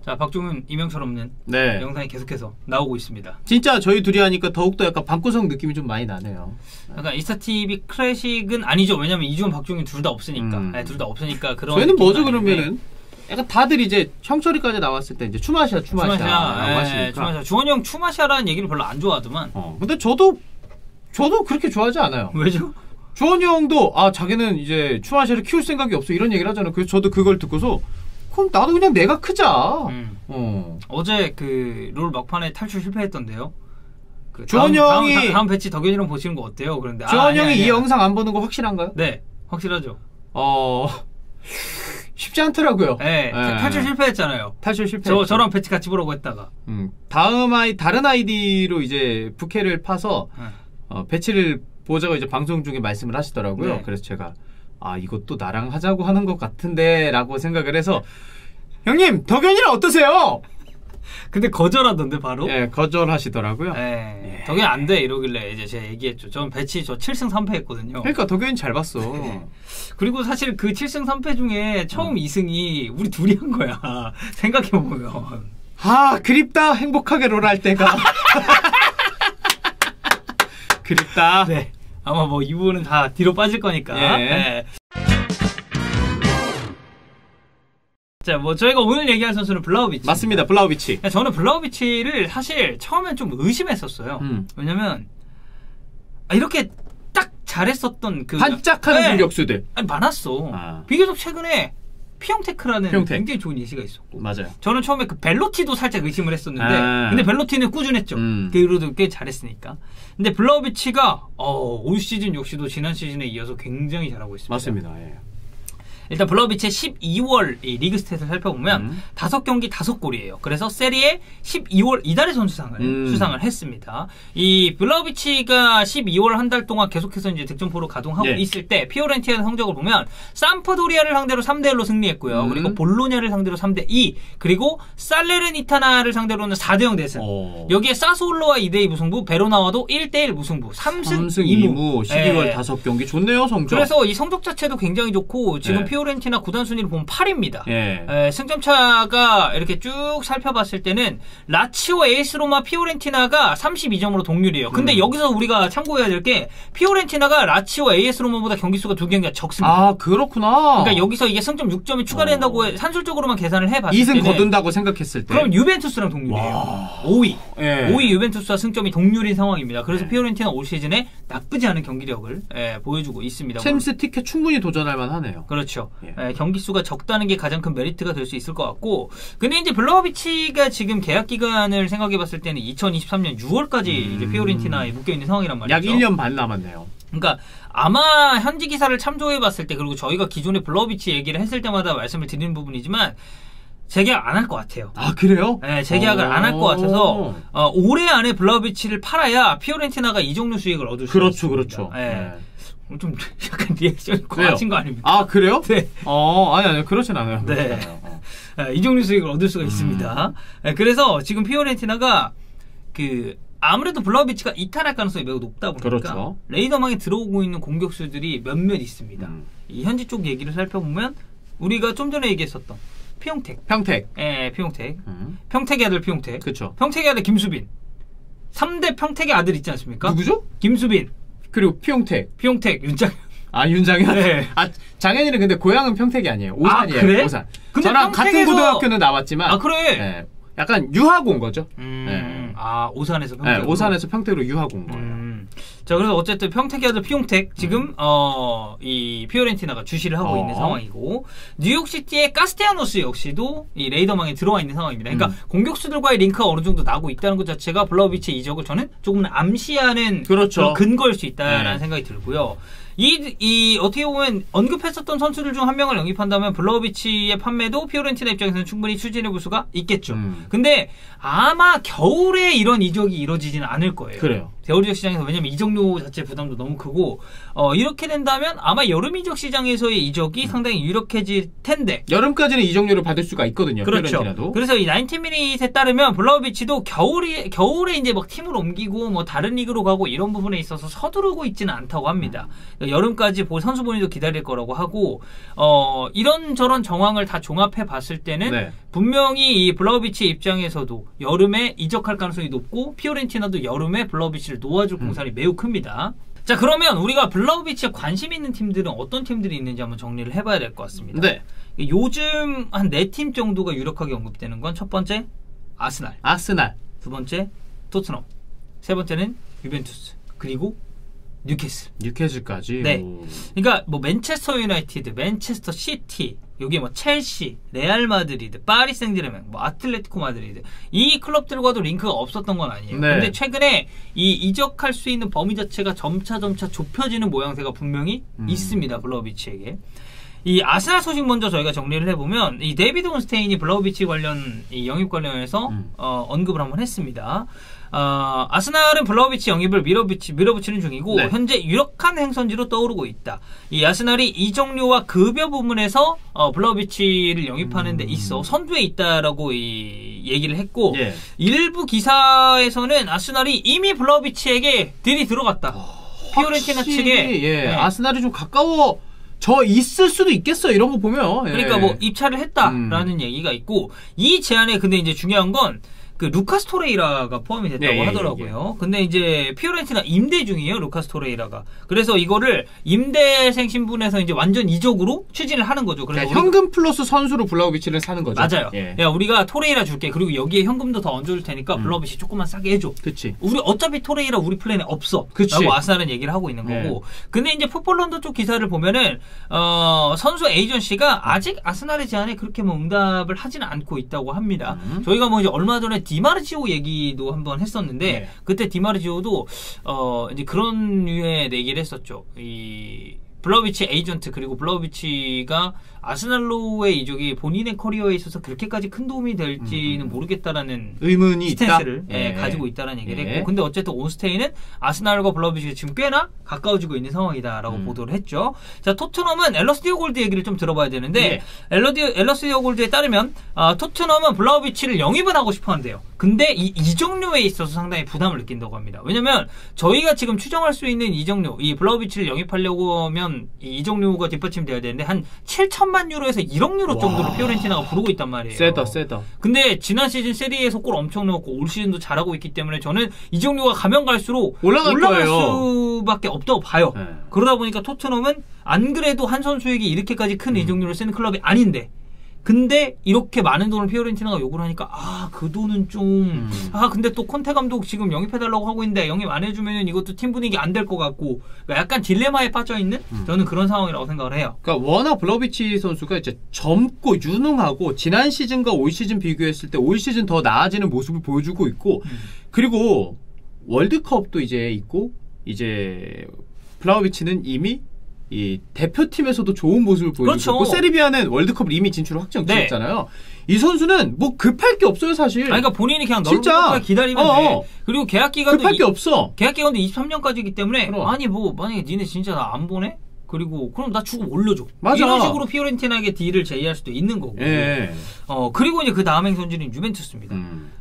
자, 박종훈, 이명철 없는 네. 영상이 계속해서 나오고 있습니다. 진짜 저희 둘이 하니까 더욱더 약간 방구석 느낌이 좀 많이 나네요. 약간 이스타TV 클래식은 아니죠. 왜냐면 이주원, 박종훈 둘 다 없으니까. 네, 둘 다 없으니까 그런. 저희는 뭐죠 아닌데. 그러면은? 약간 다들 이제 형철이까지 나왔을 때 이제 추마샤 하시니까. 추마샤. 주원이 형 추마샤라는 얘기를 별로 안 좋아하더만. 근데 저도 그렇게 좋아하지 않아요. 왜죠? 주원이 형도 자기는 이제 추마샤를 키울 생각이 없어 이런 얘기를 하잖아요. 그래서 저도 그걸 듣고서 그럼 나도 그냥 내가 크자. 어제 그 롤 막판에 탈출 실패했던데요. 그 주원 형이 다음 배치 덕현이랑 보시는 거 어때요? 그런데 주원 형이 이 영상 안 보는 거 확실한가요? 네, 확실하죠. 쉽지 않더라고요. 네, 탈출 실패했잖아요. 탈출 실패. 저랑 배치 같이 보라고 했다가. 다른 아이디로 이제 부캐를 파서 배치를 보자고 이제 방송 중에 말씀을 하시더라고요. 네. 그래서 제가 이것도 나랑 하자고 하는 것 같은데 라고 생각을 해서 형님 덕현이랑 어떠세요? 근데 거절하던데 바로? 예, 거절하시더라고요. 예. 덕현이 안 돼 이러길래 이제 제가 얘기했죠. 전 배치 7승 3패 했거든요. 그러니까 덕현이 잘 봤어. 그리고 사실 그 7승 3패 중에 처음 2승이 우리 둘이 한 거야. 생각해보면. 그립다. 행복하게 롤할 때가. 그립다. 네. 아마 뭐 이 부분은 다 뒤로 빠질 거니까. 예. 네. 자, 뭐 저희가 오늘 얘기할 선수는 블라우비치. 맞습니다. 블라우비치. 저는 블라우비치를 사실 처음엔 좀 의심했었어요. 왜냐면 이렇게 딱 잘했었던 그 반짝하는 공격수들 많았어. 비교적 최근에 피용테크라는 굉장히 좋은 예시가 있었고. 맞아요. 저는 처음에 그 벨로티도 살짝 의심을 했었는데 근데 벨로티는 꾸준했죠. 그로도 꽤 잘했으니까. 근데 블라우비치가 올 시즌 역시도 지난 시즌에 이어서 굉장히 잘하고 있습니다. 맞습니다. 예. 일단 블라우비치의 12월 리그 스탯을 살펴보면 5경기 5골이에요. 그래서 세리에 12월 이달의 선수상을 수상을 했습니다. 이 블라우비치가 12월 한 달 동안 계속해서 이제 득점포로 가동하고 있을 때 피오렌티나 성적을 보면 삼프도리아를 상대로 3대1로 승리했고요. 그리고 볼로냐를 상대로 3대2 그리고 살레르니타나를 상대로는 4대0 대승. 여기에 사소올로와 2대2 무승부, 베로나와도 1대1 무승부, 3승 2무 12월 5경기 좋네요 성적. 그래서 이 성적 자체도 굉장히 좋고 지금 피오렌티나 구단 순위를 보면 8위입니다. 승점차가 이렇게 쭉 살펴봤을 때는 라치오, AS 로마, 피오렌티나가 32점으로 동률이에요. 근데 여기서 우리가 참고해야 될 게 피오렌티나가 라치오, AS 로마보다 경기 수가 2경기가 적습니다. 그렇구나. 그러니까 여기서 이게 승점 6점이 추가된다고 산술적으로만 계산을 해봤을 2승 때는 거둔다고 생각했을 때 그럼 유벤투스랑 동률이에요. 5위. 5위 유벤투스와 승점이 동률인 상황입니다. 그래서 피오렌티나 올 시즌에 나쁘지 않은 경기력을 보여주고 있습니다. 챔스 티켓 충분히 도전할 만하네요. 그렇죠. 경기 수가 적다는 게 가장 큰 메리트가 될 수 있을 것 같고, 근데 이제 블라우비치가 지금 계약 기간을 생각해봤을 때는 2023년 6월까지 이제 피오렌티나에 묶여 있는 상황이란 말이죠. 약 1년 반 남았네요. 그러니까 아마 현지 기사를 참조해봤을 때, 그리고 저희가 기존에 블라우비치 얘기를 했을 때마다 말씀을 드리는 부분이지만. 재계약 안 할 것 같아요. 그래요? 네, 재계약을 안 할 것 같아서 올해 안에 블라우비치를 팔아야 피오렌티나가 이적료 수익을 얻을 수 있습니다. 그렇죠. 좀 약간 리액션이 과하신 거 아닙니까? 그래요? 네. 아니, 그렇진 않아요. 네. 이적료 수익을 얻을 수가 있습니다. 그래서 지금 피오렌티나가 아무래도 블라우비치가 이탈할 가능성이 매우 높다 보니까 그렇죠. 레이더망에 들어오고 있는 공격수들이 몇몇 있습니다. 이 현지 쪽 얘기를 살펴보면 우리가 좀 전에 얘기했었던 평택. 평택. 평택의 아들 평택. 그렇죠. 평택의 아들 김수빈. 3대 평택의 아들 있지 않습니까? 누구죠? 김수빈. 그리고 평택, 윤장현. 윤장현? 네. 장현이는 근데 고향은 평택이 아니에요. 오산이에요. 그래? 오산. 근데 저랑 같은 고등학교는 나왔지만. 그래? 네. 약간 유학 온 거죠. 오산에서 평택. 네, 오산에서 평택으로 유학 온 거예요. 자, 그래서 어쨌든 평택의 아들 피용택 지금 이 피오렌티나가 주시를 하고 있는 상황이고, 뉴욕시티의 카스테야노스 역시도 이 레이더망에 들어와 있는 상황입니다. 그러니까 공격수들과의 링크가 어느 정도 나고 있다는 것 자체가 블라우비치의 이적을 저는 조금은 암시하는 그런 근거일 수 있다라는 생각이 들고요. 이 어떻게 보면 언급했었던 선수들 중 한 명을 영입한다면 블라우비치의 판매도 피오렌티나 입장에서는 충분히 추진해 볼 수가 있겠죠. 근데 아마 겨울에 이런 이적이 이루어지지는 않을 거예요. 그래요. 겨울 이적 시장에서. 왜냐면 이적료 자체 부담도 너무 크고 이렇게 된다면 아마 여름 이적 시장에서의 이적이 상당히 유력해질 텐데 여름까지는 이적료를 받을 수가 있거든요. 그렇죠. 피오렌티나도. 그래서 이 90미닛에 따르면 블라우비치도 겨울에 이제 막 팀을 옮기고 뭐 다른 리그로 가고 이런 부분에 있어서 서두르고 있지는 않다고 합니다. 여름까지 선수 본인도 기다릴 거라고 하고 이런저런 정황을 다 종합해 봤을 때는 네. 분명히 이 블라우비치 입장에서도 여름에 이적할 가능성이 높고 피오렌티나도 여름에 블라우비치를 놓아줄 공산이 매우 큽니다. 자, 그러면 우리가 블라우비치에 관심 있는 팀들은 어떤 팀들이 있는지 한번 정리를 해봐야 될 것 같습니다. 네. 요즘 한 4팀 정도가 유력하게 언급되는 건 첫 번째 아스날, 두 번째 토트넘, 세 번째는 유벤투스, 그리고 뉴캐슬까지. 네. 그러니까 뭐 맨체스터 유나이티드, 맨체스터 시티, 여기 뭐 첼시, 레알 마드리드, 파리 생제르맹, 뭐 아틀레티코 마드리드, 이 클럽들과도 링크가 없었던 건 아니에요. 네. 근데 최근에 이 이적할 수 있는 범위 자체가 점차 좁혀지는 모양새가 분명히 있습니다. 블라우비치에게. 이 아스날 소식 먼저 저희가 정리를 해보면 이 데이비드 온스테인이 블라우비치 관련 이 영입 관련해서 언급을 한번 했습니다. 아스날은 블라우비치 영입을 밀어붙이는 중이고 네. 현재 유력한 행선지로 떠오르고 있다. 이 아스날이 이적료와 급여 부분에서 블라우비치를 영입하는 데 있어 선두에 있다라고 얘기를 했고 예. 일부 기사에서는 아스날이 이미 블라우비치에게 딜이 들어갔다. 피오렌티나 측에 예. 네. 아스날이 좀 가까워 저 있을 수도 있겠어 이런 거 보면. 예. 그러니까 뭐 입찰을 했다라는 얘기가 있고 이 제안에 근데 이제 중요한 건 그 루카스 토레이라가 포함이 됐다고 네, 하더라고요. 근데 이제 피오렌티나 임대 중이에요, 루카스 토레이라가. 그래서 이거를 임대생 신분에서 이제 완전 이적으로 추진을 하는 거죠. 그래서 그러니까 현금 플러스 선수로 블라우비치를 사는 거죠. 맞아요. 예. 야, 우리가 토레이라 줄게. 그리고 여기에 현금도 더 얹어줄 테니까 블라우비치 조금만 싸게 해줘. 그치. 우리 어차피 토레이라 우리 플랜에 없어. 그치. 라고 아스날은 얘기를 하고 있는 거고. 근데 이제 풋볼런더 쪽 기사를 보면은 선수 에이전시가 아직 아스날의 제안에 그렇게 뭐 응답을 하지는 않고 있다고 합니다. 저희가 뭐 이제 얼마 전에 디마르지오 얘기도 한번 했었는데 네. 그때 디마르지오도 이제 그런 류의 얘기를 했었죠. 이 블라우비치 에이전트 그리고 블라우비치가 아스날로의 이적이 본인의 커리어에 있어서 그렇게까지 큰 도움이 될지는 모르겠다라는 의문이 스탠스를 있다. 예. 가지고 있다는 얘기를 예. 했고 근데 어쨌든 온스테인은 아스날과 블라우비치가 지금 꽤나 가까워지고 있는 상황이다라고 보도를 했죠. 자, 토트넘은 엘러스 디오골드 얘기를 좀 들어봐야 되는데 엘러스 디오골드에 따르면 토트넘은 블라우비치를 영입은 하고 싶어 한대요. 근데 이 이적료에 있어서 상당히 부담을 느낀다고 합니다. 왜냐면 저희가 지금 추정할 수 있는 이적료, 이 블라우비치를 영입하려고 하면 이 이적료가 뒷받침돼야 되는데 한 7천만 유로에서 1억 유로 정도로 피오렌티나가 부르고 있단 말이에요. 세다. 근데 지난 시즌 세리에서 골 엄청 넣었고 올 시즌도 잘하고 있기 때문에 저는 이적료가 가면 갈수록 올라갈 거예요. 수밖에 없다고 봐요. 네. 그러다 보니까 토트넘은 안 그래도 한 선수에게 이렇게까지 큰 이적료를 쓰는 클럽이 아닌데 근데 이렇게 많은 돈을 피오렌티나가 요구를 하니까 그 돈은 좀 근데 또 콘테 감독 지금 영입해달라고 하고 있는데 영입 안 해주면 이것도 팀 분위기 안 될 것 같고 그러니까 약간 딜레마에 빠져있는 저는 그런 상황이라고 생각을 해요. 그러니까 워낙 블라우비치 선수가 이제 젊고 유능하고 지난 시즌과 올 시즌 비교했을 때 올 시즌 더 나아지는 모습을 보여주고 있고 그리고 월드컵도 이제 있고 이제 블라우비치는 이미 이 대표팀에서도 좋은 모습을 보여주고 그렇죠. 세르비아는 월드컵을 이미 진출을 확정지었잖아요. 이 선수는 뭐 급할 게 없어요 사실. 그러니까 본인이 그냥 진짜. 넓은 기다리면 돼. 그리고 계약 기간도 급할 게 없어. 계약 기간도 23년까지이기 때문에 그럼. 아니 뭐 만약에 니네 진짜 나 안 보내? 그리고 그럼 나 주고 올려줘. 맞아. 이런 식으로 피오렌티나에게 딜을 제의할 수도 있는 거고. 예. 그리고 이제 그 다음 행선지는 유벤투스입니다.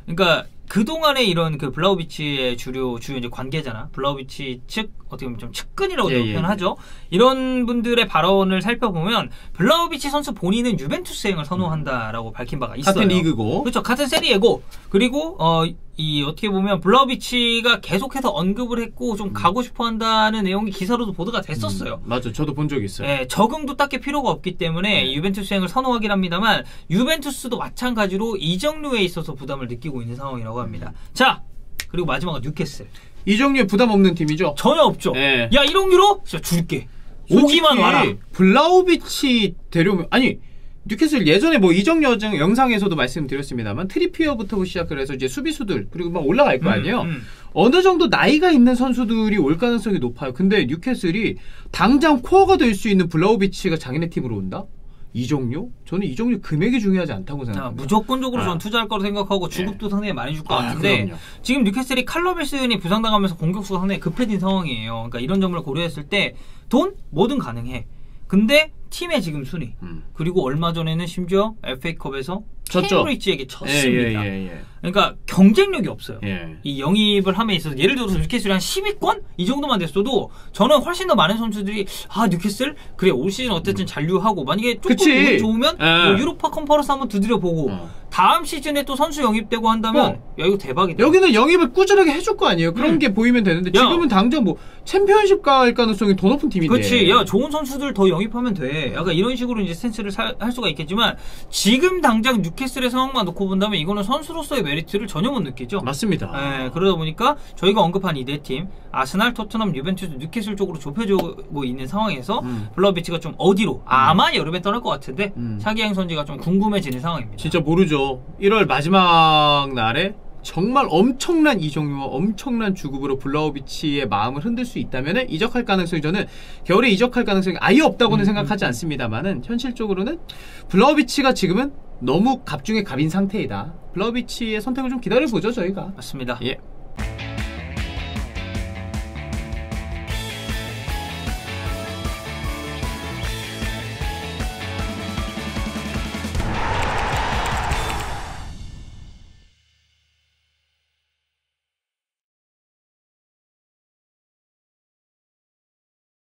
그러니까 그동안의 이런 그 블라우비치의 주요 이제 관계자나 블라우비치 측 어떻게 보면 좀 측근이라고 표현하죠. 이런 분들의 발언을 살펴보면 블라우비치 선수 본인은 유벤투스행을 선호한다라고 밝힌 바가 있어요. 같은 리그고. 그렇죠. 같은 세리에고 그리고 이 어떻게 보면 블라우비치가 계속해서 언급을 했고 좀 가고 싶어한다는 내용이 기사로도 보도가 됐었어요. 맞아, 저도 본 적이 있어요. 네, 적응도 딱히 필요가 없기 때문에 유벤투스행을 선호하긴 합니다만 유벤투스도 마찬가지로 이적료에 있어서 부담을 느끼고 있는 상황이라고 합니다. 자, 그리고 마지막은 뉴캐슬. 이적료에 부담 없는 팀이죠. 전혀 없죠. 네. 야 1억 유로? 진짜 줄게. 오기만 와라. 블라우비치 데려오면 아니 뉴캐슬 예전에 뭐 이적 영상에서도 말씀드렸습니다만 트리피어부터 시작을 해서 이제 수비수들 그리고 막 올라갈 거 아니에요. 어느 정도 나이가 있는 선수들이 올 가능성이 높아요. 근데 뉴캐슬이 당장 코어가 될 수 있는 블라우비치가 자기네 팀으로 온다? 이적료? 저는 이적료 금액이 중요하지 않다고 생각합니다. 무조건적으로 저는 투자할 거로 생각하고 주급도 상당히 많이 줄 것 같은데 그럼요. 지금 뉴캐슬이 칼럼 윌슨이 부상당하면서 공격수가 상당히 급해진 상황이에요. 그러니까 이런 점을 고려했을 때 돈? 뭐든 가능해. 근데 팀의 지금 순위 그리고 얼마 전에는 심지어 FA컵에서 케임브리지에게 졌습니다. 그러니까 경쟁력이 없어요. 이 영입을 함에 있어서 예를 들어서 뉴캐슬이 한 10위권? 이 정도만 됐어도 저는 훨씬 더 많은 선수들이 뉴캐슬? 그래 올 시즌 어쨌든 잔류하고 만약에 조금 운이 좋으면 뭐 유로파 컨퍼런스 한번 두드려보고 다음 시즌에 또 선수 영입되고 한다면 야 이거 대박이다. 여기는 영입을 꾸준하게 해줄 거 아니에요. 그런 게 보이면 되는데 지금은 당장 뭐 챔피언십 갈 가능성이 더 높은 팀인데. 그렇지. 야 좋은 선수들 더 영입하면 돼. 약간 이런 식으로 이제 스탠스를 할 수가 있겠지만 지금 당장 뉴캐슬의 상황만 놓고 본다면 이거는 선수로서의 메리트를 전혀 못 느끼죠. 맞습니다. 네, 그러다 보니까 저희가 언급한 이 네 팀 아스날, 토트넘, 유벤투스, 뉴캐슬 쪽으로 좁혀지고 있는 상황에서 블라우비치가 좀 어디로 아마 여름에 떠날 것 같은데 차기행 선지가 좀 궁금해지는 상황입니다. 진짜 모르죠. 1월 마지막 날에 정말 엄청난 이적료와 엄청난 주급으로 블라우비치의 마음을 흔들 수 있다면 이적할 가능성이 저는 겨울에 이적할 가능성이 아예 없다고는 생각하지 않습니다만은 현실적으로는 블라우비치가 지금은 너무 갑 중에 갑인 상태이다. 블라우비치의 선택을 좀 기다려보죠 저희가. 맞습니다. 예.